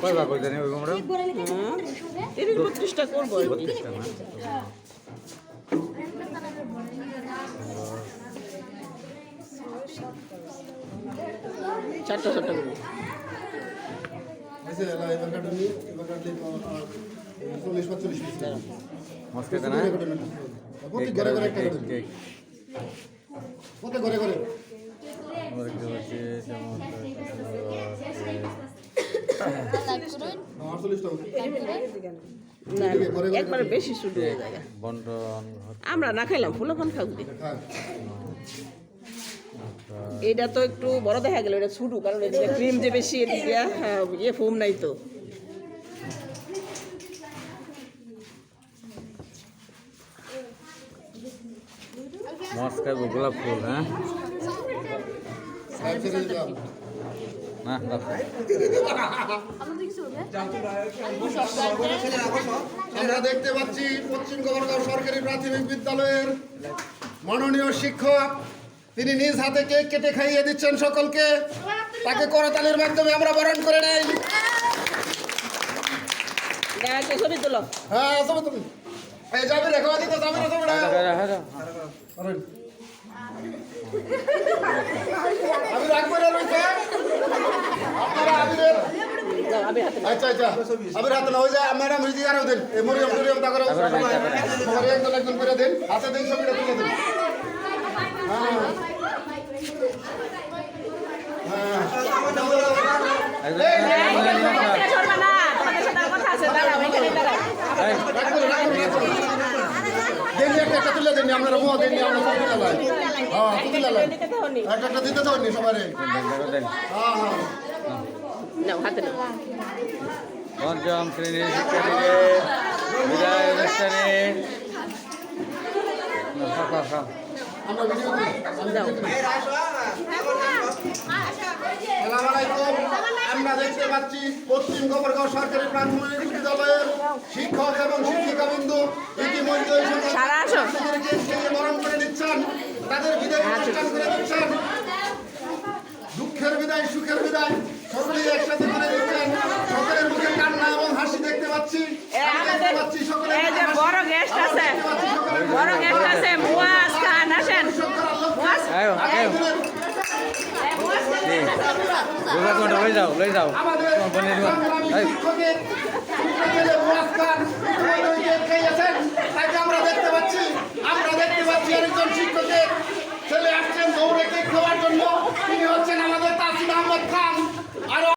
কয় ভাগ করে জানি ওই আমরা 32টা করব 32টা না চারটা করব ऐसे वाला एवर काटली 40 45 পিস মস্কে না প্রতি ঘরে ঘরে একটা কাটুন কেক প্রতি ঘরে ঘরে और जो আছে যেমন 48 টাকা না একবারে বেশি শুধু হয়ে যায় বন্টন আমরা না খাইলাম ফুলফান খাবো হ্যাঁ এটা তো একটু বড় দেখা গেল এটা ছোট কারণ এদিকে ক্রিম যে বেশি এদিকে ইয়ে ফোম নাই তো মস্কা গোলাপ ফুল হ্যাঁ সাইড থেকে যাও না আমরা দেখতে পাচ্ছি পশ্চিম গভর্নর সরকারি প্রাথমিক বিদ্যালয়ের মাননীয় শিক্ষক তিনি নিজ হাতে কেক কেটে খাইয়ে দিচ্ছেন সকলকে তাকে করতালির মাধ্যমে আমরা বরণ করে নেই ছবি তুলো হ্যাঁ সবাই তুমি এই যাবে রেখো দিত যাবে না তোমরা আমি রাখবো না রইছে আপনারা আবিরের আচ্ছা আচ্ছা আবির হাতে না হয়ে যায় ম্যাডাম রিজি আর দেন এই মরিয়ম তা করে সবাই একজন করে দেন হাতে দেন ছবিটা তুলে দেন একটা তুলে দেন আপনারা মোয়া দেন আমরা সব তুলে লাই হ্যাঁ তুলে লাই একটা দিতে তো নি সবারে হ্যাঁ হ্যাঁ নাও হাতে নাও পঞ্চম শ্রেণীর শিক্ষার্থীদের বিদায় অনুষ্ঠানে আমরা ভিডিও করি দাও আসসালামু আলাইকুম আমরা দেখতে পাচ্ছি পশ্চিম গফরগাঁও সরকারি প্রাথমিক বিদ্যালয়ের শিক্ষক এবং শিক্ষিকাবৃন্দ ইতিমধ্যে সারা আসো বরণ করে নিচ্ছেন তাদের বিদায় অনুষ্ঠান করে দিচ্ছেন দুঃখের বিদায় সুখের বিদায় সকলেই একসাথে করে দিচ্ছেন সকলের মুখে কান্না এবং হাসি দেখতে পাচ্ছি দেখতে পাচ্ছি সকলে এই যে বড় গেস্ট আছে মুয়াজ খান আসেন মুয়াজ আয়ো আয়ো লই যাও আমাদের বোনের শিক্ষকের পুরস্কার তাকে আমরা দেখতে পাচ্ছি আরেকজন শিক্ষকের ছেলে আসছেন দৌড়ে কেক খাওয়ার জন্য তিনি হচ্ছেন আমাদের তাসিম আহমদ খান